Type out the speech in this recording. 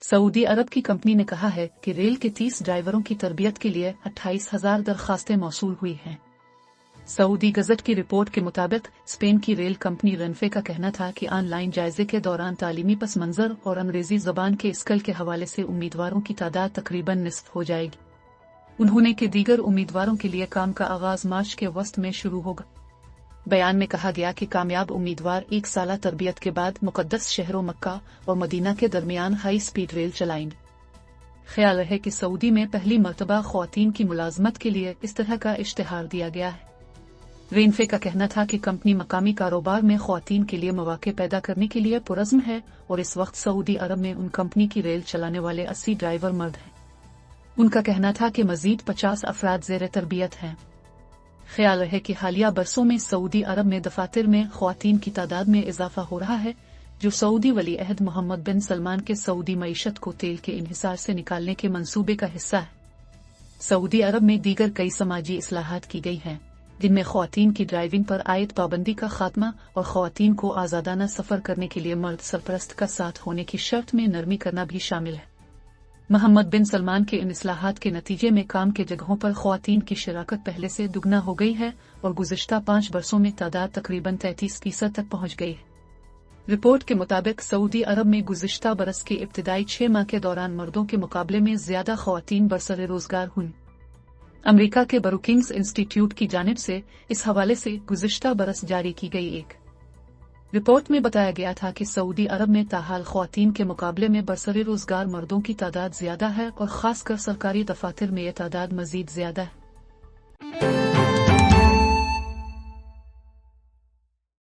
Saudi अरब की company ने कहा है कि रेल के 30 ड्राइवरों की तरबियत के लिए 28,000 दरखास्तें मौसूल हुई हैं। सऊदी गजट की रिपोर्ट के मुताबिक स्पेन की रेल कंपनी रेनफे का कहना था कि ऑनलाइन जायजे के दौरान तालीमी पस मंजर और अंग्रेजी जबान के स्किल के हवाले से उम्मीदवारों की तादाद तकरीबन निस्फ हो जाएगी। उन्होंने कि दीगर उम्मीदवारों के लिए काम का आगाज मार्च के वस्त में शुरू होगा। बयान में कहा गया कि कामयाब उम्मीदवार 1 साल तरबियत के बाद मुकद्दस शहरों मक्का और मदीना के दरमियान हाई स्पीड रेल चलाएंगे। ख्याल है कि सऊदी में पहली मर्तबा ख्वातीन की मुलाजमत के लिए इस तरह का इश्तिहार दिया गया है। रेनफे का कहना था कि कंपनी मकामी कारोबार में ख्वातीन के लिए मौके पैदा करने के लिए पुरज़्म है और इस वक्त सऊदी अरब में उन कंपनी की रेल चलाने वाले 80 ड्राइवर मर्द हैं। उनका कहना था कि मजीद 50 अफराद ज़ेर तरबियत हैं। ख्याल है कि हालिया बरसों में सऊदी अरब में दफातर में ख्वातीन की तादाद में इजाफा हो रहा है, जो सऊदी वली अहद मोहम्मद बिन सलमान के सऊदी मईशत को तेल के इन्हिसार से निकालने के मंसूबे का हिस्सा है। सऊदी अरब में दीगर कई समाजी इस्लाहात की गई हैं, जिनमें ख्वातीन की ड्राइविंग पर आयद पाबंदी का खात्मा और ख्वातीन को आज़ादाना सफर करने के लिए मर्द सरपरस्त का साथ होने की शर्त में नरमी करना भी शामिल है। मोहम्मद बिन सलमान के इन इस्लाहात के नतीजे में काम के जगहों पर ख्वातीन की शिराकत पहले से दुगना हो गई है और गुज़िश्ता 5 बरसों में तादाद तकरीबन 33% तक पहुंच गई है। रिपोर्ट के मुताबिक सऊदी अरब में गुज़िश्ता बरस के इब्तिदाई 6 माह के दौरान मर्दों के मुकाबले में ज्यादा ख्वातीन बरसरे रोजगार हुई। अमरीका के ब्रुकिंग्स इंस्टीट्यूट की जानिब से इस हवाले से गुज़िश्ता बरस जारी की गई एक रिपोर्ट में बताया गया था कि सऊदी अरब में ताहाल ख्वातीन के मुकाबले में बरसरे रोजगार मर्दों की तादाद ज्यादा है और खासकर सरकारी दफातर में यह तादाद मजीद ज्यादा है।